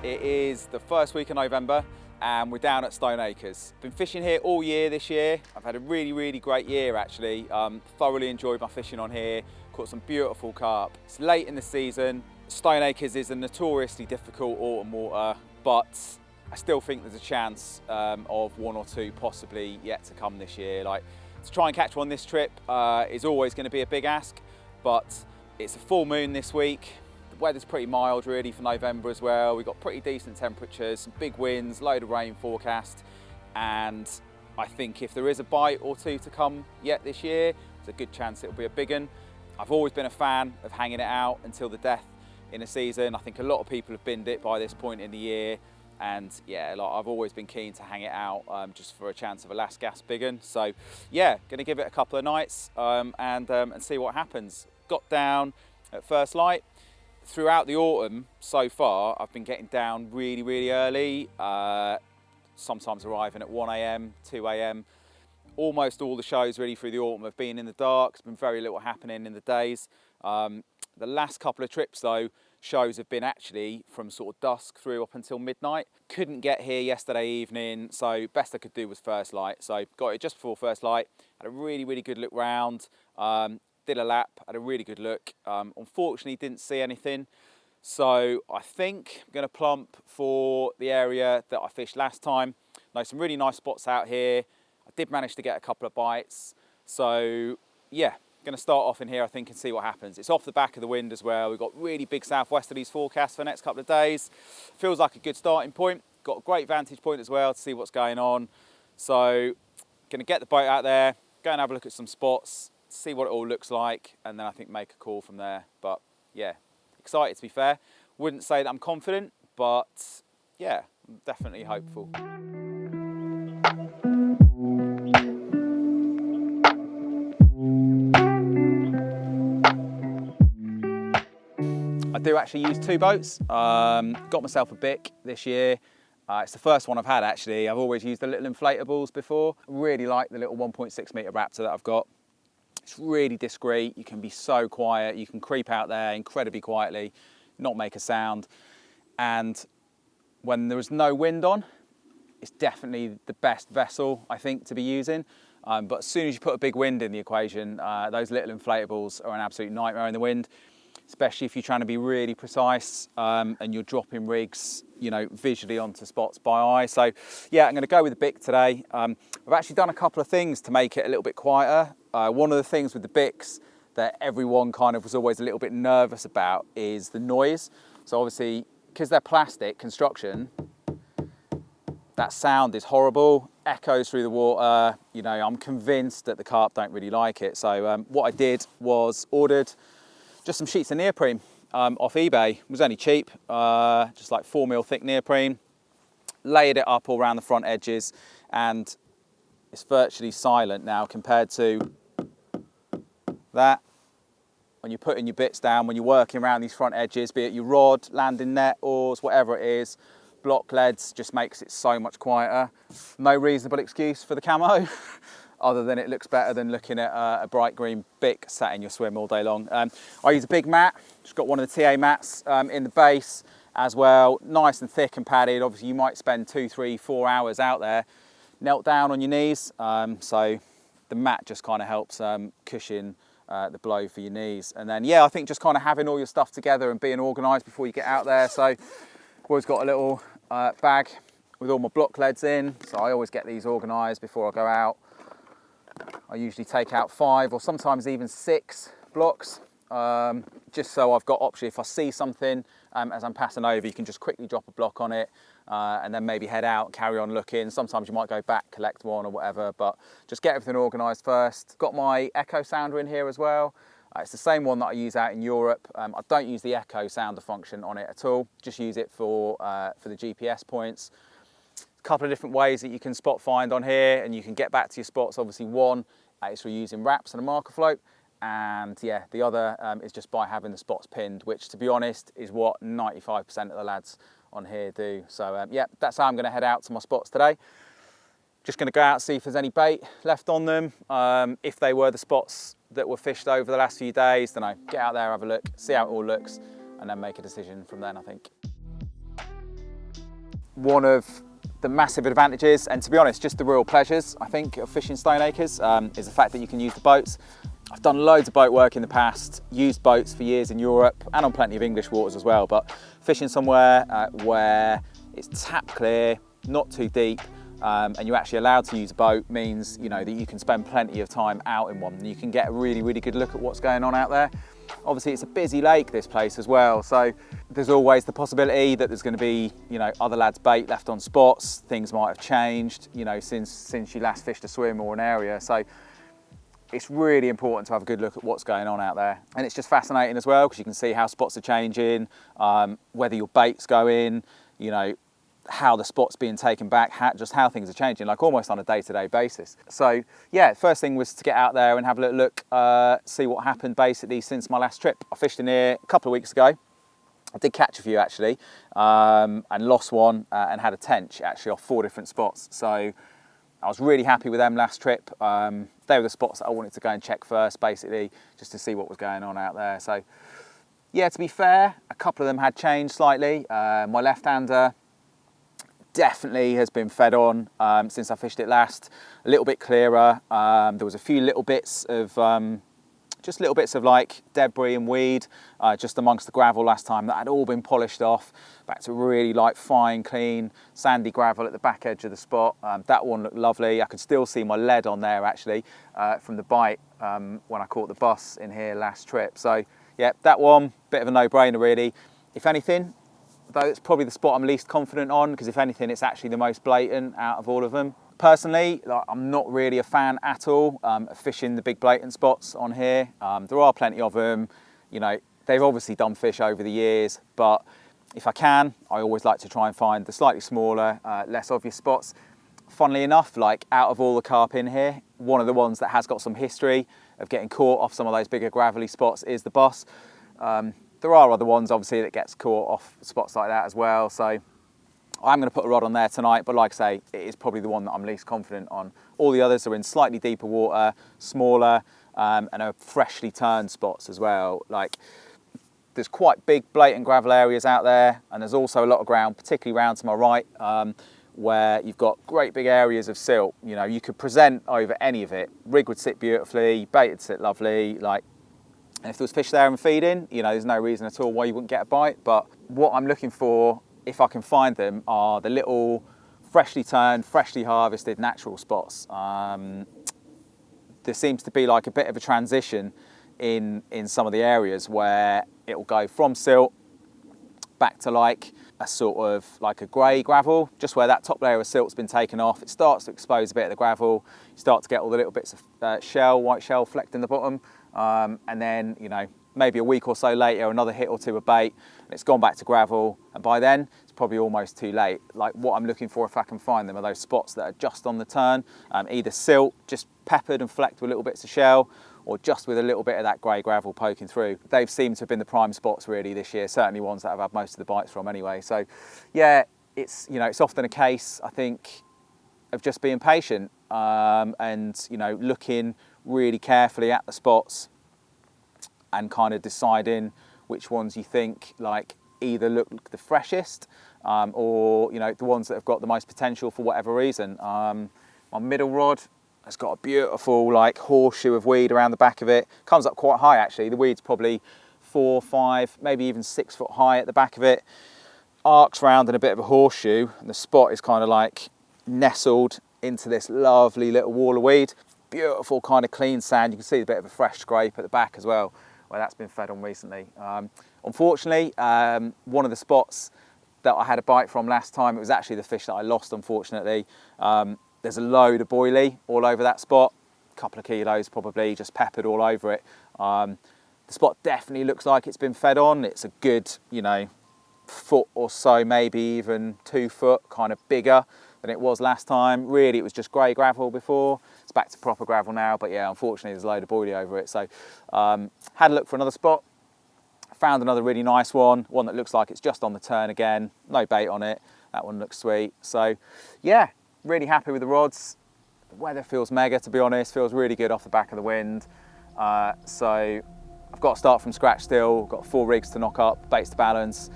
It is the first week of November and we're down at Stoneacres. Been fishing here all year this year. I've had a really great year actually. Thoroughly enjoyed my fishing on here. Caught some beautiful carp. It's late in the season. Stoneacres is a notoriously difficult autumn water, but I still think there's a chance of one or two possibly yet to come this year. Like, to try and catch one this trip is always going to be a big ask, but it's a full moon this week. The weather's pretty mild really for November as well. We've got pretty decent temperatures, some big winds, load of rain forecast, and I think if there is a bite or two to come yet this year, there's a good chance it'll be a big one. I've always been a fan of hanging it out until the death in a season. I think a lot of people have binned it by this point in the year, and yeah, like, I've always been keen to hang it out just for a chance of a last gasp big one. So yeah, gonna give it a couple of nights and see what happens. Got down at first light. Throughout the autumn so far, I've been getting down really early, sometimes arriving at 1 AM, 2 AM. Almost all the shows really through the autumn have been in the dark. There's been very little happening in the days. The last couple of trips though, shows have been actually from sort of dusk through up until midnight. Couldn't get here yesterday evening, so best I could do was first light. So got it just before first light, had a really good look round. Did a lap, had a really good look. Unfortunately didn't see anything. So I think I'm gonna plump for the area that I fished last time. There's some really nice spots out here. I did manage to get a couple of bites. So yeah, gonna start off in here I think and see what happens. It's off the back of the wind as well. We've got really big southwesterlies forecast for the next couple of days. Feels like a good starting point. Got a great vantage point as well to see what's going on. So gonna get the boat out there, go and have a look at some spots, see what it all looks like, and then I think make a call from there. But yeah, excited to be fair. Wouldn't say that I'm confident, but yeah, I'm definitely hopeful. I do actually use two boats. Got myself a Bic this year. It's the first one I've had actually. I've always used the little inflatables before. Really like the little 1.6 metre Raptor that I've got. It's really discreet, you can be so quiet, you can creep out there incredibly quietly, not make a sound. And when there is no wind on, it's definitely the best vessel, I think, to be using. But as soon as you put a big wind in the equation, those little inflatables are an absolute nightmare in the wind, especially if you're trying to be really precise and you're dropping rigs, you know, visually onto spots by eye. So yeah, I'm gonna go with the Bic today. I've actually done a couple of things to make it a little bit quieter. One of the things with the Bics that everyone kind of was always a little bit nervous about is the noise. So obviously, because they're plastic construction, that sound is horrible, echoes through the water. You know, I'm convinced that the carp don't really like it. So what I did was ordered just some sheets of neoprene off eBay. It was only cheap, just like 4mm thick neoprene. Layered it up all around the front edges, and it's virtually silent now compared to that. When you're putting your bits down, when you're working around these front edges, be it your rod, landing net, oars, whatever it is, block leads, just makes it so much quieter. No reasonable excuse for the camo, other than it looks better than looking at a bright green Bic sat in your swim all day long. I use a big mat, just got one of the TA mats in the base as well, nice and thick and padded. Obviously you might spend 2, 3, 4 hours out there, knelt down on your knees, so the mat just kind of helps cushion the blow for your knees. And then yeah, I think just kind of having all your stuff together and being organised before you get out there. So I've always got a little bag with all my block leads in, so I always get these organised before I go out. I usually take out 5 or sometimes even 6 blocks, just so I've got option. If I see something as I'm passing over, you can just quickly drop a block on it and then maybe head out, carry on looking. Sometimes you might go back, collect one or whatever, but just get everything organised first. Got my echo sounder in here as well. It's the same one that I use out in Europe. I don't use the echo sounder function on it at all, just use it for the GPS points. A couple of different ways that you can spot find on here, and you can get back to your spots. Obviously one is for using wraps and a marker float, and yeah, the other is just by having the spots pinned, which to be honest is what 95% of the lads on here do. So yeah, that's how I'm going to head out to my spots today. Just going to go out and see if there's any bait left on them. If they were the spots that were fished over the last few days, then I get out there, have a look, see how it all looks, and then make a decision from then, I think. one of the massive advantages, and to be honest, just the real pleasures, I think, of fishing Stoneacres is the fact that you can use the boats. I've done loads of boat work in the past, used boats for years in Europe and on plenty of English waters as well, but fishing somewhere where it's tap clear, not too deep, and you're actually allowed to use a boat means, you know, that you can spend plenty of time out in one and you can get a really, really good look at what's going on out there. Obviously it's a busy lake, this place as well, so there's always the possibility that there's going to be, you know, other lads' bait left on spots. Things might have changed, you know, since you last fished a swim or an area, so it's really important to have a good look at what's going on out there. And it's just fascinating as well because you can see how spots are changing, whether your bait's going, you know, how the spot's being taken back, just how things are changing, like almost on a day-to-day basis. So yeah, first thing was to get out there and have a little look, see what happened basically since my last trip. I fished in here a couple of weeks ago. I did catch a few actually, and lost one and had a tench actually off 4 different spots. So I was really happy with them last trip. They were the spots that I wanted to go and check first basically, just to see what was going on out there. So yeah, to be fair, a couple of them had changed slightly. My left-hander definitely has been fed on since I fished it last. A little bit clearer. There was a few little bits of just little bits of like debris and weed just amongst the gravel last time that had all been polished off, back to really like fine, clean, sandy gravel at the back edge of the spot. That one looked lovely. I could still see my lead on there actually from the bite when I caught the bus in here last trip. So yeah, that one, bit of a no-brainer really. If anything, though, it's probably the spot I'm least confident on because if anything, it's actually the most blatant out of all of them. Personally, like, I'm not really a fan at all of fishing the big blatant spots on here. There are plenty of them. You know, they've obviously done fish over the years, but if I can, I always like to try and find the slightly smaller, less obvious spots. Funnily enough, like out of all the carp in here, one of the ones that has got some history of getting caught off some of those bigger gravelly spots is the bus. There are other ones obviously that gets caught off spots like that as well. So I'm going to put a rod on there tonight, but like I say, it is probably the one that I'm least confident on. All the others are in slightly deeper water, smaller, and are freshly turned spots as well. Like there's quite big blatant gravel areas out there, and there's also a lot of ground, particularly round to my right, where you've got great big areas of silt. You know, you could present over any of it. Rig would sit beautifully, bait would sit lovely, like. And if there was fish there and feeding, you know, there's no reason at all why you wouldn't get a bite. But what I'm looking for, if I can find them, are the little freshly turned, freshly harvested natural spots. There seems to be like a bit of a transition in some of the areas where it will go from silt back to like a sort of like a grey gravel, just where that top layer of silt's been taken off. It starts to expose a bit of the gravel. You start to get all the little bits of shell, white shell flecked in the bottom. And then, you know, maybe a week or so later, another hit or two of bait, and it's gone back to gravel. And by then, it's probably almost too late. Like what I'm looking for, if I can find them, are those spots that are just on the turn, either silt, just peppered and flecked with little bits of shell, or just with a little bit of that grey gravel poking through. They've seemed to have been the prime spots really this year, certainly ones that I've had most of the bites from anyway. So yeah, it's, you know, it's often a case, I think, of just being patient and, you know, looking really carefully at the spots and kind of deciding which ones you think like either look the freshest or, you know, the ones that have got the most potential for whatever reason. My middle rod has got a beautiful like horseshoe of weed around the back of it. Comes up quite high actually. The weed's probably 4, 5, maybe even 6 foot high at the back of it. Arcs round in a bit of a horseshoe, and the spot is kind of like nestled into this lovely little wall of weed. Beautiful kind of clean sand. You can see a bit of a fresh scrape at the back as well, where that's been fed on recently. Unfortunately, one of the spots that I had a bite from last time, it was actually the fish that I lost, unfortunately. There's a load of boilie all over that spot, a couple of kilos probably, just peppered all over it. The spot definitely looks like it's been fed on. It's a good, you know, foot or so, maybe even 2 foot, kind of bigger than it was last time. Really, it was just grey gravel before. It's back to proper gravel now, but yeah, unfortunately, there's a load of boilie over it. So had a look for another spot, found another really nice one that looks like it's just on the turn again, no bait on it. That one looks sweet. So yeah, really happy with the rods. The weather feels mega, to be honest, feels really good off the back of the wind. So I've got to start from scratch still, got 4 rigs to knock up, baits to balance,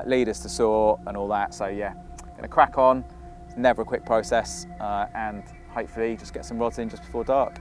leaders to sort and all that. So yeah, Gonna crack on. It's never a quick process, and hopefully just get some rods in just before dark.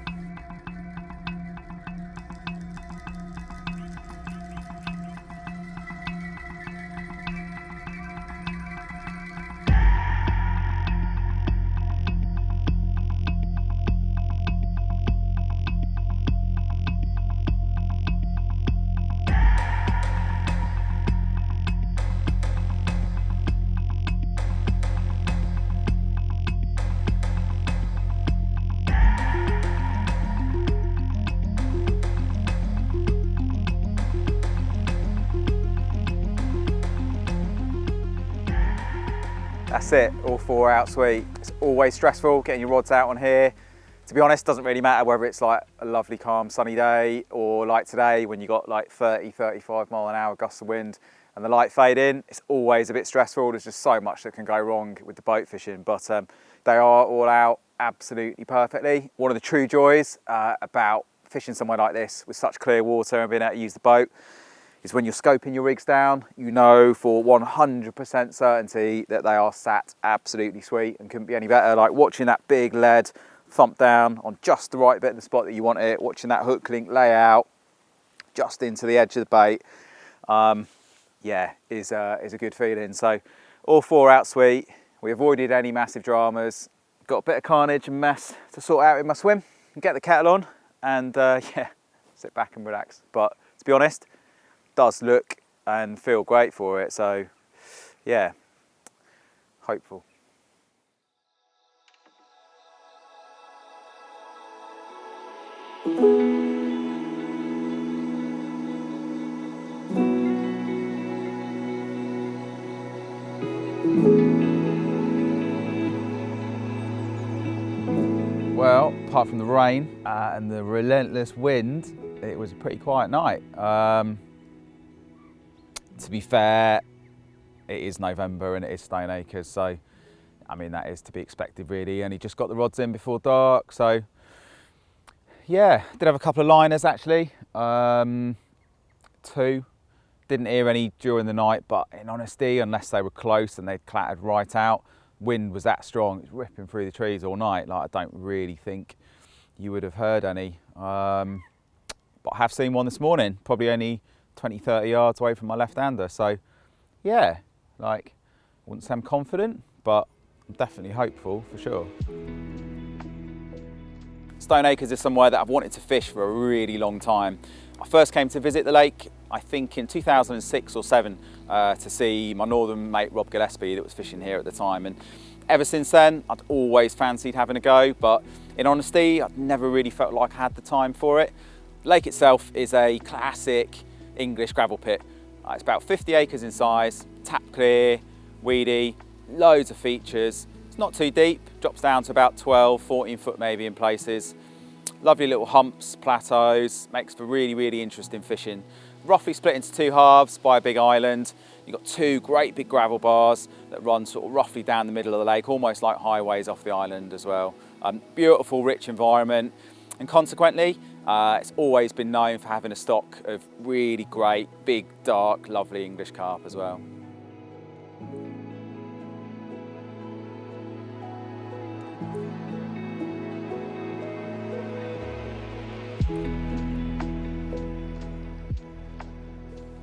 That's it, all 4 out sweet. It's always stressful getting your rods out on here. To be honest, doesn't really matter whether it's like a lovely, calm, sunny day or like today when you got like 30, 35 mile an hour gusts of wind and the light fade in. It's always a bit stressful. There's just so much that can go wrong with the boat fishing, but they are all out absolutely perfectly. One of the true joys about fishing somewhere like this with such clear water and being able to use the boat is when you're scoping your rigs down, you know for 100% certainty that they are sat absolutely sweet and couldn't be any better. Like watching that big lead thump down on just the right bit of the spot that you want it, watching that hook link lay out just into the edge of the bait, yeah, is a good feeling. So all 4 out sweet. We avoided any massive dramas. Got a bit of carnage and mess to sort out in my swim and get the kettle on and yeah, sit back and relax. But to be honest, does look and feel great for it, so yeah, hopeful. Well, apart from the rain and the relentless wind, it was a pretty quiet night. To be fair, it is November and it is Stoneacres, so I mean that is to be expected really. Only just got the rods in before dark, so yeah, did have a couple of liners actually, 2. Didn't hear any during the night, but in honesty, unless they were close and they'd clattered right out, wind was that strong, it was ripping through the trees all night. Like I don't really think you would have heard any, but I have seen one this morning, probably only 20-30 yards away from my left-hander. So yeah, like I wouldn't say I'm confident, but I'm definitely hopeful for sure. Stoneacres is somewhere that I've wanted to fish for a really long time. I first came to visit the lake, I think in 2006 or 7, to see my northern mate Rob Gillespie that was fishing here at the time, and ever since then I'd always fancied having a go, but in honesty I'd never really felt like I had the time for it. The lake itself is a classic English gravel pit. It's about 50 acres in size, tap clear, weedy, loads of features. It's not too deep, drops down to about 12, 14 foot maybe in places. Lovely little humps, plateaus, makes for really, really interesting fishing. Roughly split into 2 halves by a big island. You've got 2 great big gravel bars that run sort of roughly down the middle of the lake, almost like highways off the island as well. Beautiful, rich environment, and consequently, it's always been known for having a stock of really great, big, dark, lovely English carp as well.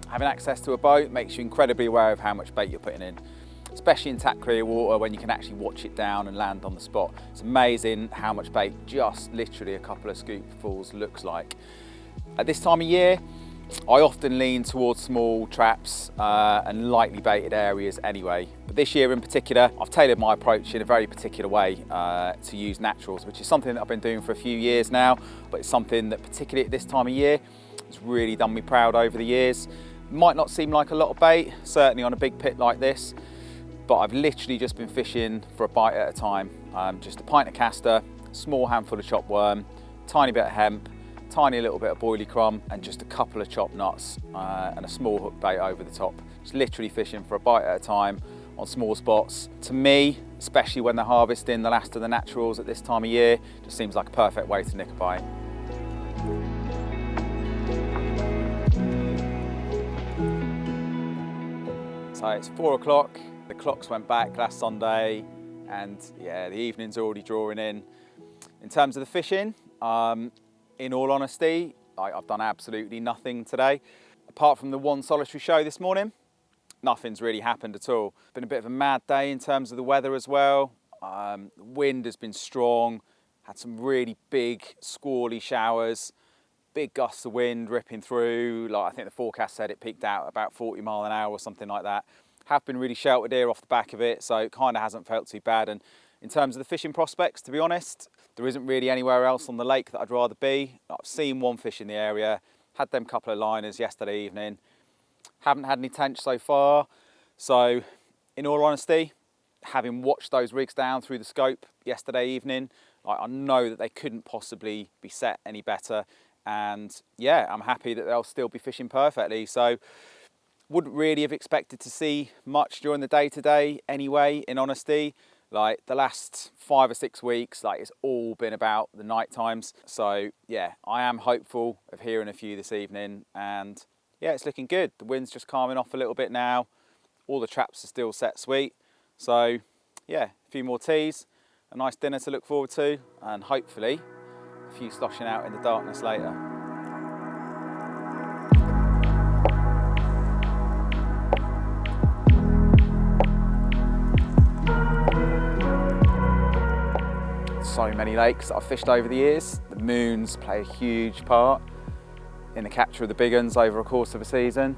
Having access to a boat makes you incredibly aware of how much bait you're putting in, especially in tap clear water when you can actually watch it down and land on the spot. It's amazing how much bait just literally a couple of scoopfuls looks like. At this time of year, I often lean towards small traps and lightly baited areas anyway. But this year in particular, I've tailored my approach in a very particular way to use naturals, which is something that I've been doing for a few years now, but it's something that particularly at this time of year, has really done me proud over the years. Might not seem like a lot of bait, certainly on a big pit like this, but I've literally just been fishing for a bite at a time. Just a pint of castor, small handful of chopped worm, tiny bit of hemp, tiny little bit of boilie crumb, and just a couple of chopped nuts and a small hook bait over the top. Just literally fishing for a bite at a time on small spots. To me, especially when they're harvesting the last of the naturals at this time of year, just seems like a perfect way to nick a bite. So it's 4 o'clock, The clocks went back last Sunday, and yeah, the evening's already drawing in. In terms of the fishing, in all honesty, I've done absolutely nothing today. Apart from the one solitary show this morning, nothing's really happened at all. Been a bit of a mad day in terms of the weather as well. The wind has been strong, had some really big squally showers, big gusts of wind ripping through. Like, I think the forecast said it peaked out about 40 mile an hour or something like that. Have been really sheltered here off the back of it, so it kind of hasn't felt too bad. And in terms of the fishing prospects, to be honest, there isn't really anywhere else on the lake that I'd rather be. I've seen one fish in the area, had them couple of liners yesterday evening. Haven't had any tench so far. So in all honesty, having watched those rigs down through the scope yesterday evening, I know that they couldn't possibly be set any better. And yeah, I'm happy that they'll still be fishing perfectly. So wouldn't really have expected to see much during the day today anyway, in honesty. Like the last 5 or 6 weeks, like it's all been about the night times. So yeah, I am hopeful of hearing a few this evening, and yeah, it's looking good. The wind's just calming off a little bit now. All the traps are still set sweet. So yeah, a few more teas, a nice dinner to look forward to, and hopefully a few sloshing out in the darkness later. So many lakes that I've fished over the years. The moons play a huge part in the capture of the big uns over a course of a season.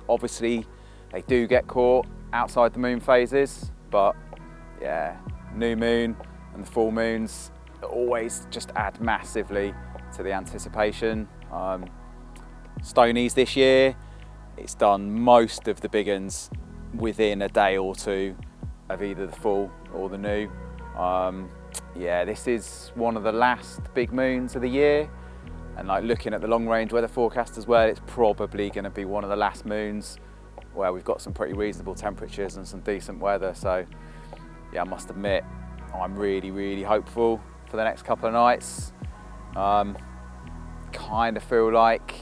Obviously, they do get caught outside the moon phases, but yeah, new moon and the full moons always just add massively to the anticipation. Stonies this year, it's done most of the big uns within a day or two of either the full or the new. Yeah, this is one of the last big moons of the year, and like looking at the long range weather forecast as well, it's probably going to be one of the last moons where we've got some pretty reasonable temperatures and some decent weather. So yeah, I must admit, I'm really hopeful for the next couple of nights. Kind of feel like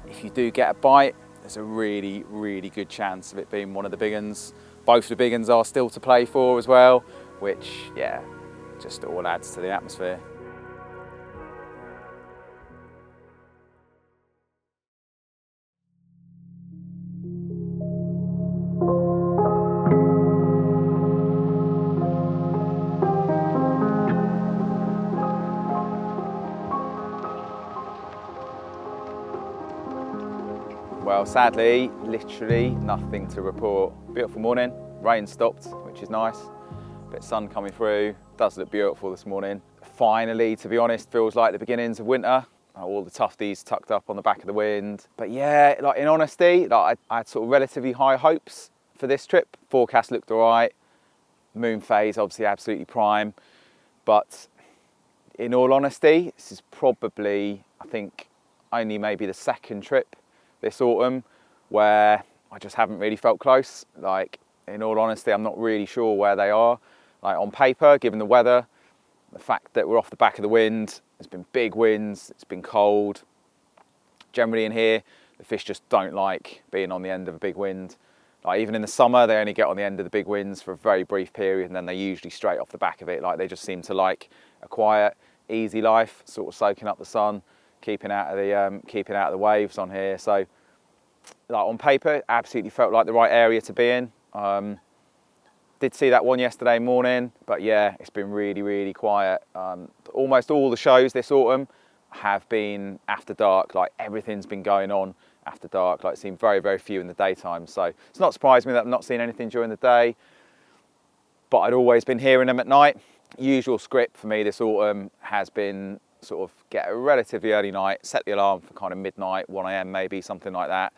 if you do get a bite, there's a really good chance of it being one of the big uns. Both of the big uns are still to play for as well, which yeah, just all adds to the atmosphere. Well, sadly, literally nothing to report. Beautiful morning, rain stopped, which is nice. Bit of sun coming through, does look beautiful this morning. Finally, to be honest, feels like the beginnings of winter. All the tufties tucked up on the back of the wind. But yeah, like in honesty, like I had sort of relatively high hopes for this trip. Forecast looked all right. Moon phase, obviously absolutely prime. But in all honesty, this is probably, I think, only maybe the second trip this autumn where I just haven't really felt close. Like, in all honesty, I'm not really sure where they are. Like on paper, given the weather, the fact that we're off the back of the wind, there's been big winds, it's been cold. Generally in here, the fish just don't like being on the end of a big wind. Like even in the summer, they only get on the end of the big winds for a very brief period, and then they usually straight off the back of it. Like they just seem to like a quiet, easy life, sort of soaking up the sun, keeping out of the waves on here. So like on paper, it absolutely felt like the right area to be in. Did see that one yesterday morning, but yeah, it's been really quiet. Almost all the shows this autumn have been after dark. Like everything's been going on after dark. Like it's seen very few in the daytime. So it's not surprised me that I've not seen anything during the day, but I'd always been hearing them at night. Usual script for me this autumn has been sort of get a relatively early night, set the alarm for kind of midnight, 1 AM maybe, something like that,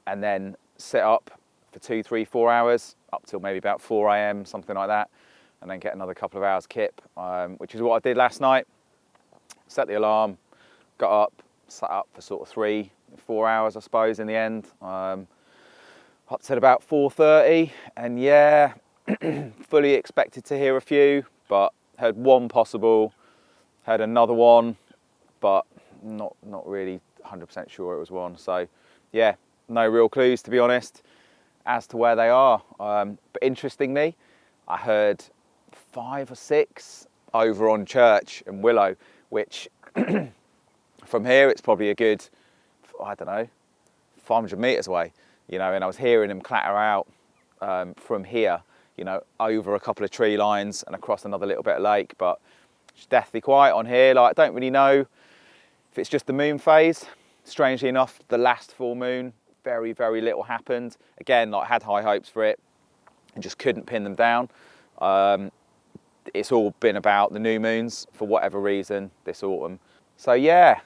and then sit up for 2, 3, 4 hours, up till maybe about 4 AM, something like that, and then get another couple of hours kip, which is what I did last night. Set the alarm, got up, sat up for sort of 3, 4 hours, I suppose, in the end, up till about 4:30, and yeah, fully expected to hear a few, but heard one possible, heard another one, but not really 100% sure it was one. So yeah, no real clues, to be honest. as to where they are. But interestingly, I heard 5 or 6 over on Church and Willow, which from here it's probably a good, I don't know, 500 metres away, you know, and I was hearing them clatter out from here, you know, over a couple of tree lines and across another little bit of lake. But it's deathly quiet on here. Like, I don't really know if it's just the moon phase. Strangely enough, the last full moon, very, very little happened. Again, like, had high hopes for it and just couldn't pin them down. It's all been about the new moons for whatever reason this autumn. So yeah,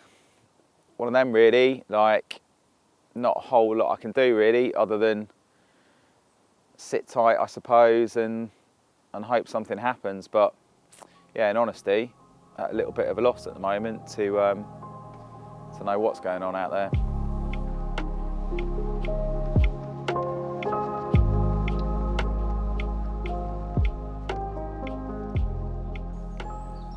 one of them really. Like, not a whole lot I can do really, other than sit tight, I suppose, and hope something happens. But yeah, in honesty, a little bit of a loss at the moment to know what's going on out there.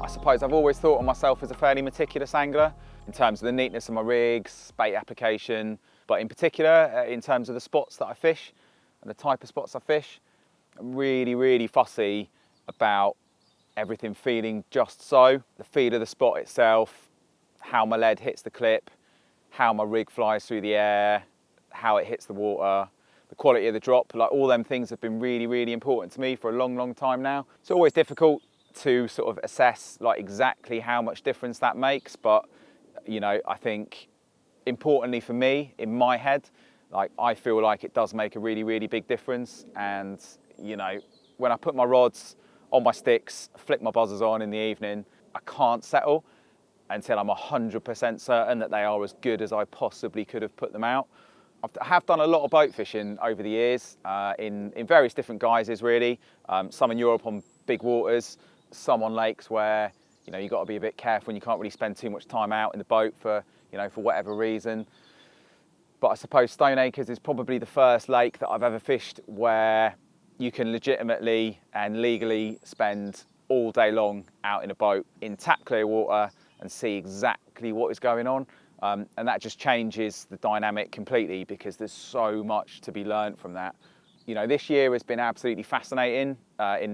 I suppose I've always thought of myself as a fairly meticulous angler in terms of the neatness of my rigs, bait application, but in particular in terms of the spots that I fish and the type of spots I fish. I'm really, really fussy about everything feeling just so. The feel of the spot itself, how my lead hits the clip, how my rig flies through the air, how it hits the water, the quality of the drop. Like, all them things have been really, really important to me for a long, long time now. It's always difficult to sort of assess like exactly how much difference that makes, but you know, I think importantly for me, in my head, like, I feel like it does make a really, really big difference. And you know, when I put my rods on my sticks, flick my buzzers on in the evening, I can't settle until I'm 100% certain that they are as good as I possibly could have put them out. I have done a lot of boat fishing over the years in various different guises really. Some in Europe on big waters, some on lakes where, you know, you've got to be a bit careful and you can't really spend too much time out in the boat for, you know, for whatever reason. But I suppose Stoneacres is probably the first lake that I've ever fished where you can legitimately and legally spend all day long out in a boat in tap clear water and see exactly what is going on. And that just changes the dynamic completely, because there's so much to be learned from that. You know, this year has been absolutely fascinating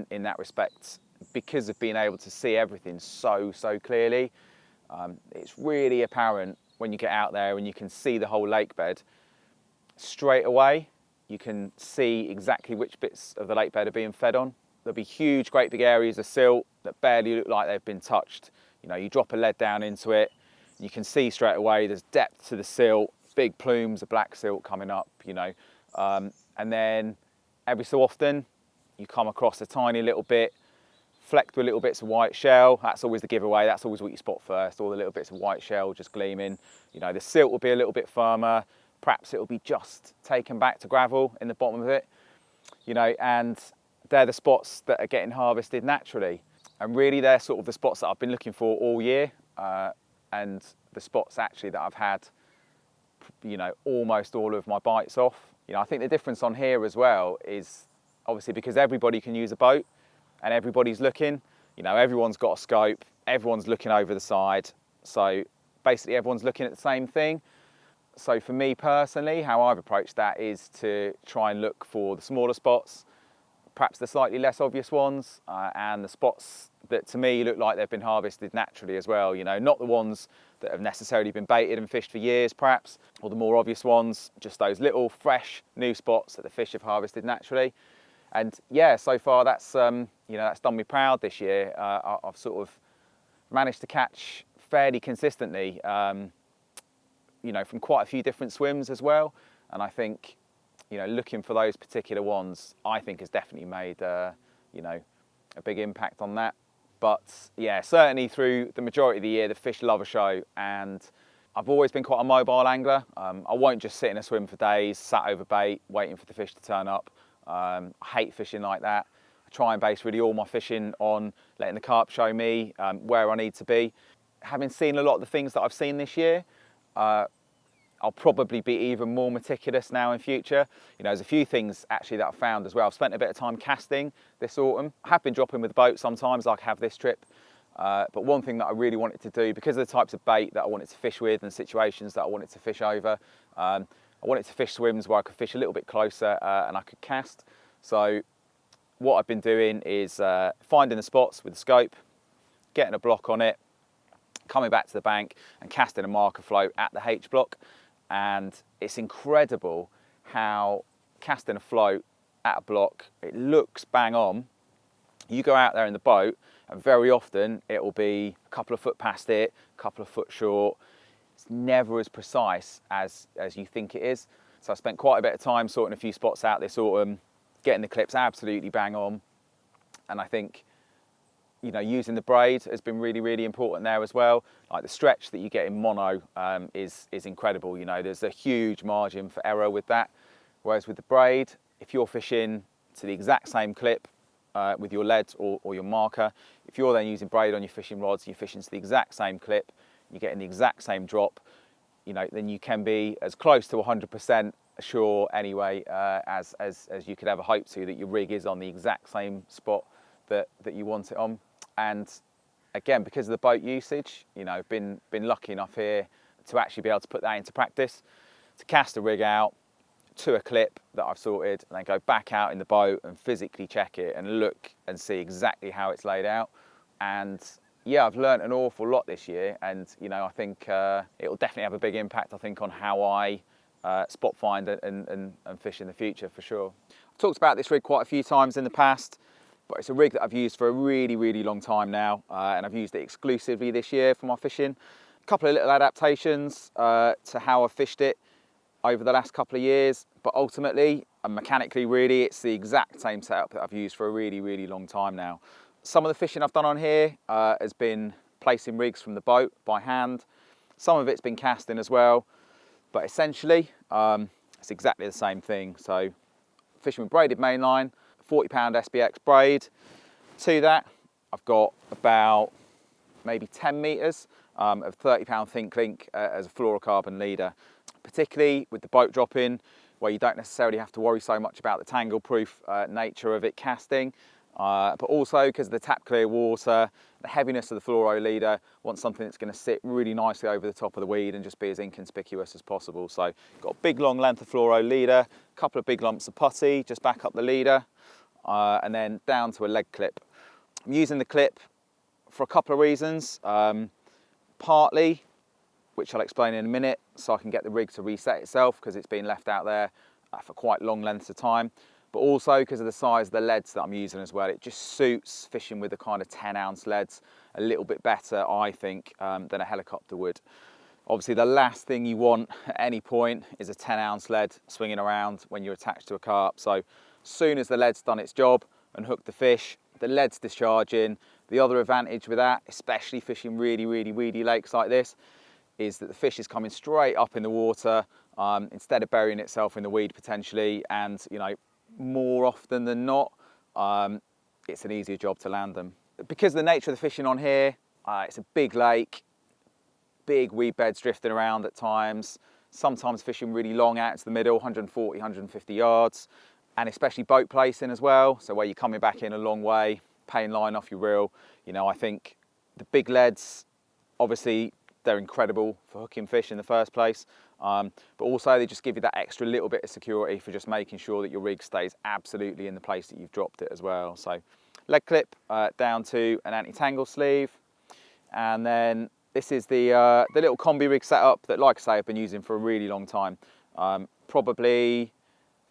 in that respect, because of being able to see everything so clearly. It's really apparent when you get out there and you can see the whole lake bed straight away. You can see exactly which bits of the lake bed are being fed on. There'll be huge, great big areas of silt that barely look like they've been touched. You know, you drop a lead down into it, you can see straight away there's depth to the silt, big plumes of black silt coming up, you know. And then every so often you come across a tiny little bit flecked with little bits of white shell. That's always the giveaway. That's always what you spot first, all the little bits of white shell just gleaming. You know, the silt will be a little bit firmer. Perhaps it'll be just taken back to gravel in the bottom of it, you know, and they're the spots that are getting harvested naturally. And really they're sort of the spots that I've been looking for all year, and the spots actually that I've had, you know, almost all of my bites off. You know, I think the difference on here as well is obviously because everybody can use a boat and everybody's looking, you know, everyone's got a scope, everyone's looking over the side. So basically everyone's looking at the same thing. So for me personally, how I've approached that is to try and look for the smaller spots, perhaps the slightly less obvious ones, and the spots that to me look like they've been harvested naturally as well. You know, not the ones that have necessarily been baited and fished for years perhaps, or the more obvious ones, just those little fresh new spots that the fish have harvested naturally. And yeah, so far that's, you know, that's done me proud this year. I've sort of managed to catch fairly consistently, you know, from quite a few different swims as well. And I think, you know, looking for those particular ones, I think has definitely made, you know, a big impact on that. But yeah, certainly through the majority of the year, the fish love a show. And I've always been quite a mobile angler. I won't just sit in a swim for days, sat over bait, waiting for the fish to turn up. I hate fishing like that. I try and base really all my fishing on letting the carp show me where I need to be. Having seen a lot of the things that I've seen this year, I'll probably be even more meticulous now in future. You know, there's a few things actually that I've found as well. I've spent a bit of time casting this autumn. I have been dropping with the boat sometimes, like I have this trip. But one thing that I really wanted to do, because of the types of bait that I wanted to fish with and situations that I wanted to fish over, I I wanted to fish swims where I could fish a little bit closer and I could cast. So what I've been doing is finding the spots with the scope, getting a block on it, coming back to the bank and casting a marker float at the H block. And it's incredible how casting a float at a block, it looks bang on. You go out there in the boat and very often it will be a couple of foot past it, a couple of foot short. It's never as precise as you think it is. So I spent quite a bit of time sorting a few spots out this autumn, getting the clips absolutely bang on. And I think, you know, using the braid has been really, really important there as well. Like the stretch that you get in mono is incredible. You know, there's a huge margin for error with that. Whereas with the braid, if you're fishing to the exact same clip with your lead or your marker, if you're then using braid on your fishing rods, you're fishing to the exact same clip, you're getting the exact same drop, you know, then you can be as close to 100% sure anyway as you could ever hope to that your rig is on the exact same spot that you want it on. And again, because of the boat usage, you know, been lucky enough here to actually be able to put that into practice, to cast a rig out to a clip that I've sorted and then go back out in the boat and physically check it and look and see exactly how it's laid out. And yeah, I've learned an awful lot this year, and you know, I think it'll definitely have a big impact, I think, on how I spot find and fish in the future for sure. I've talked about this rig quite a few times in the past, but it's a rig that I've used for a really, really long time now, and I've used it exclusively this year for my fishing. A couple of little adaptations to how I've fished it over the last couple of years, but ultimately and mechanically really it's the exact same setup that I've used for a really, really long time now. Some of the fishing I've done on here has been placing rigs from the boat by hand. Some of it's been casting as well, but essentially it's exactly the same thing. So fishing with braided mainline, 40-pound SBX braid. To that I've got about maybe 10 metres of 30-pound Think Link as a fluorocarbon leader. Particularly with the boat dropping, where you don't necessarily have to worry so much about the tangle-proof nature of it casting, but also because of the tap clear water, the heaviness of the fluoro leader, want something that's going to sit really nicely over the top of the weed and just be as inconspicuous as possible. So got a big long length of fluoro leader, a couple of big lumps of putty just back up the leader, and then down to a leg clip. I'm using the clip for a couple of reasons, partly, which I'll explain in a minute, so I can get the rig to reset itself because it's been left out there for quite long lengths of time, but also because of the size of the leads that I'm using as well. It just suits fishing with the kind of 10-ounce leads a little bit better, I think, than a helicopter would. Obviously, the last thing you want at any point is a 10-ounce lead swinging around when you're attached to a carp. So as soon as the lead's done its job and hooked the fish, the lead's discharging. The other advantage with that, especially fishing really, really weedy lakes like this, is that the fish is coming straight up in the water instead of burying itself in the weed potentially, and you know, more often than not it's an easier job to land them. Because of the nature of the fishing on here, it's a big lake, big weed beds drifting around at times, sometimes fishing really long out into the middle, 140, 150 yards, and especially boat placing as well, so where you're coming back in a long way, paying line off your reel. You know, I think the big leads, obviously they're incredible for hooking fish in the first place, but also they just give you that extra little bit of security for just making sure that your rig stays absolutely in the place that you've dropped it as well. So leg clip down to an anti-tangle sleeve, and then this is the little combi rig setup that, like I say, I've been using for a really long time. Probably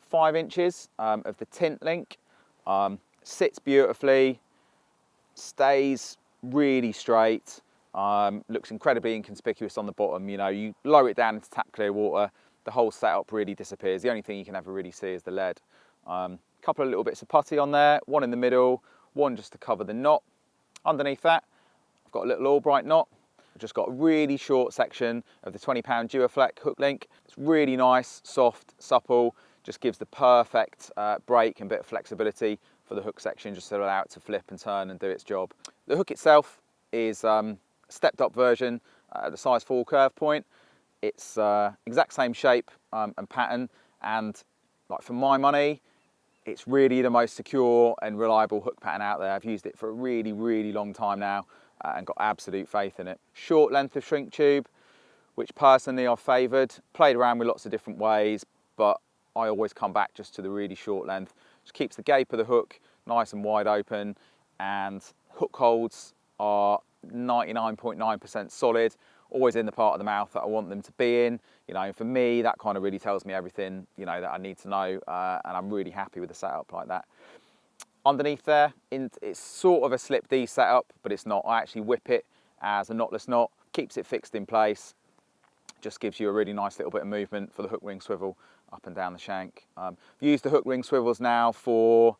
5 inches of the tint link, sits beautifully, stays really straight. Looks incredibly inconspicuous on the bottom. You know, you lower it down into tap clear water, the whole setup really disappears. The only thing you can ever really see is the lead. Couple of little bits of putty on there, one in the middle, one just to cover the knot. Underneath that, I've got a little Albright knot. I've just got a really short section of the 20-pound Duoflex hook link. It's really nice, soft, supple, just gives the perfect break and bit of flexibility for the hook section, just to allow it to flip and turn and do its job. The hook itself is stepped up version at the size 4 curve point. It's exact same shape and pattern, and like for my money, it's really the most secure and reliable hook pattern out there. I've used it for a really, really long time now and got absolute faith in it. Short length of shrink tube, which personally I've favoured. Played around with lots of different ways, but I always come back just to the really short length. Just keeps the gape of the hook nice and wide open, and hook holds are 99.9% solid, always in the part of the mouth that I want them to be in. You know, for me, that kind of really tells me everything, you know, that I need to know, and I'm really happy with the setup like that. Underneath there, it's sort of a slip D setup, but it's not. I actually whip it as a knotless knot, keeps it fixed in place, just gives you a really nice little bit of movement for the hook ring swivel up and down the shank. I've used the hook ring swivels now for,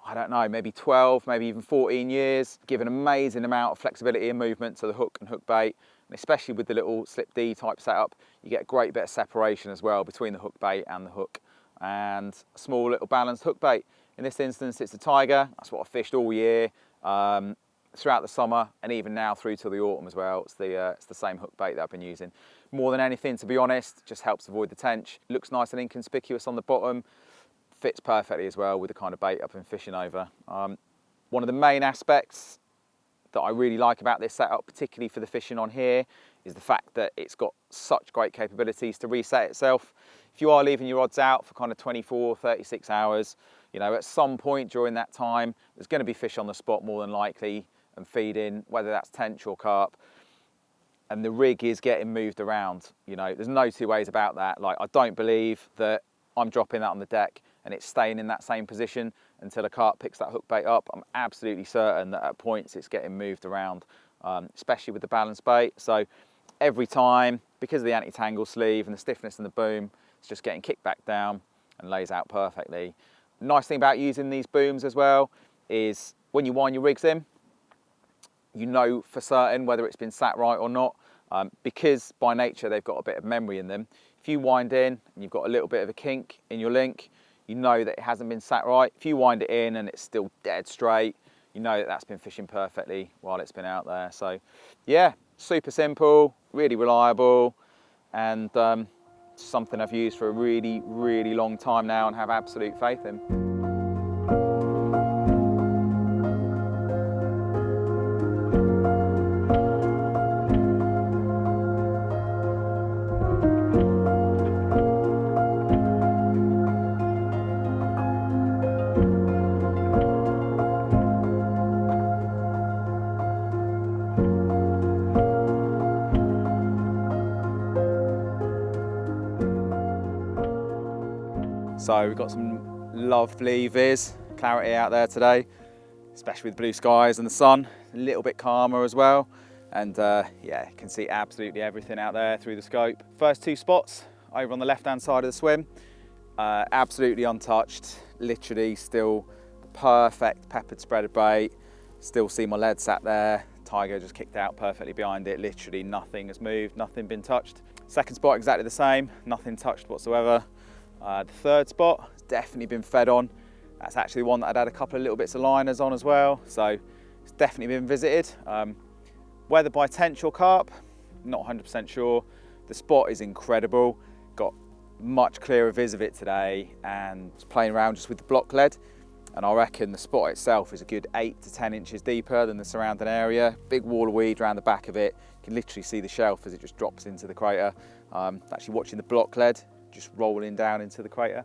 I don't know, maybe 12, maybe even 14 years. Give an amazing amount of flexibility and movement to the hook and hook bait, and especially with the little slip D type setup, you get a great bit of separation as well between the hook bait and the hook, and a small little balanced hook bait. In this instance, it's a tiger. That's what I've fished all year, throughout the summer, and even now through till the autumn as well. It's the same hook bait that I've been using. More than anything, to be honest, just helps avoid the tench. Looks nice and inconspicuous on the bottom. Fits perfectly as well with the kind of bait I've been fishing over. One of the main aspects that I really like about this setup, particularly for the fishing on here, is the fact that it's got such great capabilities to reset itself. If you are leaving your rods out for kind of 24, 36 hours, you know, at some point during that time, there's going to be fish on the spot more than likely and feeding, whether that's tench or carp. And the rig is getting moved around. You know, there's no two ways about that. Like, I don't believe that I'm dropping that on the deck and it's staying in that same position until a carp picks that hook bait up. I'm absolutely certain that at points it's getting moved around, especially with the balanced bait. So every time, because of the anti-tangle sleeve and the stiffness in the boom, it's just getting kicked back down and lays out perfectly. Nice thing about using these booms as well is when you wind your rigs in, you know for certain whether it's been sat right or not, because by nature they've got a bit of memory in them. If you wind in and you've got a little bit of a kink in your link, you know that it hasn't been sat right. If you wind it in and it's still dead straight, you know that that's been fishing perfectly while it's been out there. So yeah, super simple, really reliable, and something I've used for a really, really long time now and have absolute faith in. So we've got some lovely vis clarity out there today, especially with blue skies and the sun. A little bit calmer as well, and yeah, you can see absolutely everything out there through the scope. First two spots over on the left hand side of the swim, absolutely untouched, literally still perfect peppered spreaded bait. Still see my lead sat there, tiger just kicked out perfectly behind it. Literally nothing has moved, nothing been touched. Second spot exactly the same, nothing touched whatsoever. The third spot has definitely been fed on. That's actually one that I'd had a couple of little bits of liners on as well, so it's definitely been visited. Whether by tench or carp, not 100% sure. The spot is incredible, got much clearer vis of it today, and was playing around just with the block lead, and I reckon the spot itself is a good 8 to 10 inches deeper than the surrounding area. Big wall of weed around the back of it. You can literally see the shelf as it just drops into the crater. Actually watching the block lead just rolling down into the crater.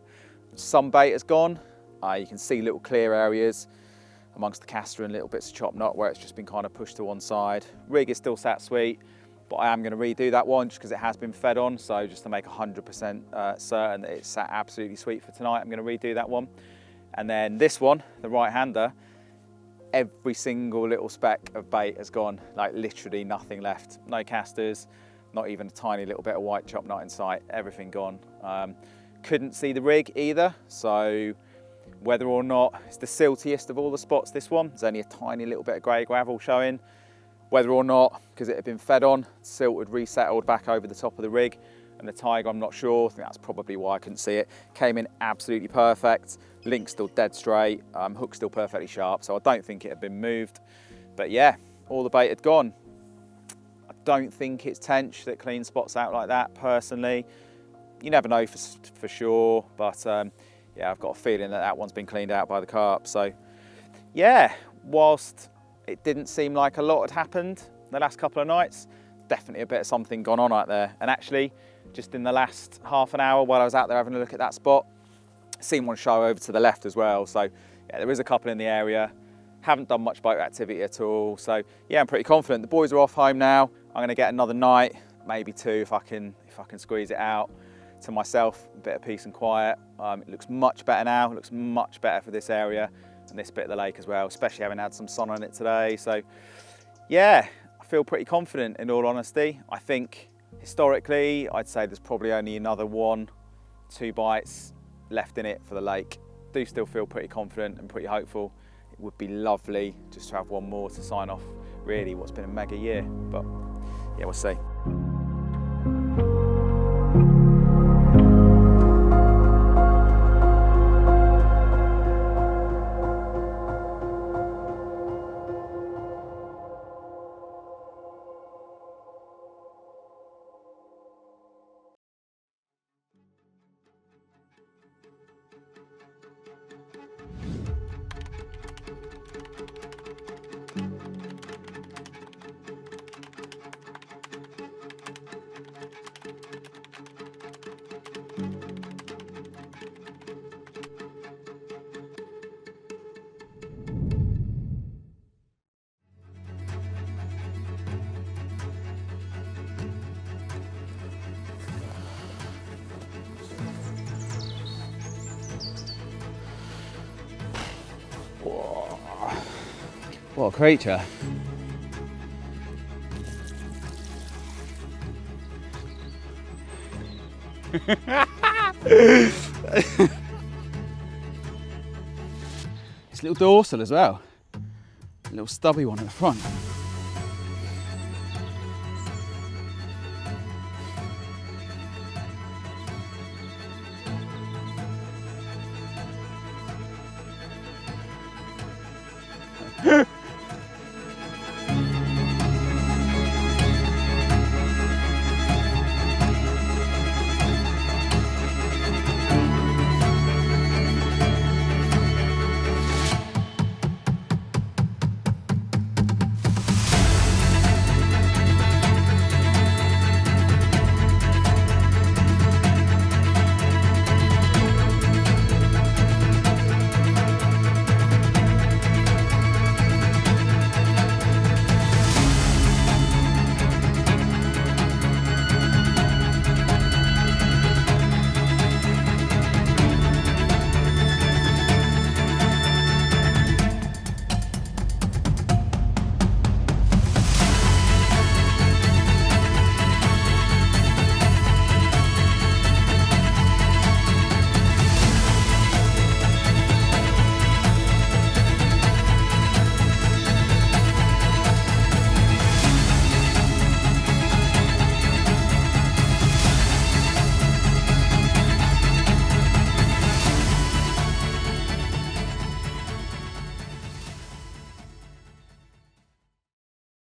Some bait has gone. You can see little clear areas amongst the castor and little bits of chopped knot where it's just been kind of pushed to one side. Rig is still sat sweet, but I am going to redo that one just because it has been fed on. So just to make 100% certain that it's sat absolutely sweet for tonight, I'm going to redo that one. And then this one, the right-hander, every single little speck of bait has gone, like literally nothing left. No casters, not even a tiny little bit of white chopped knot in sight, everything gone. Couldn't see the rig either, so whether or not it's the siltiest of all the spots, this one, there's only a tiny little bit of grey gravel showing. Whether or not, because it had been fed on, silt had resettled back over the top of the rig, and the tiger, I'm not sure. I think that's probably why I couldn't see it. Came in absolutely perfect, link still dead straight, hook still perfectly sharp, so I don't think it had been moved. But yeah, all the bait had gone. I don't think it's tench that cleans spots out like that, personally. You never know for sure, but yeah, I've got a feeling that that one's been cleaned out by the carp. So yeah, whilst it didn't seem like a lot had happened the last couple of nights, definitely a bit of something gone on out there. And actually, just in the last half an hour while I was out there having a look at that spot, seen one show over to the left as well. So yeah, there is a couple in the area. Haven't done much boat activity at all. So yeah, I'm pretty confident. The boys are off home now. I'm gonna get another night, maybe two if I can squeeze it out to myself, a bit of peace and quiet. It looks much better now. It looks much better for this area and this bit of the lake as well, especially having had some sun on it today. So yeah, I feel pretty confident in all honesty. I think historically, I'd say there's probably only another 1-2 bites left in it for the lake. Do still feel pretty confident and pretty hopeful. It would be lovely just to have one more to sign off really what's been a mega year, but yeah, we'll see. What a creature. It's a little dorsal as well. A little stubby one at the front.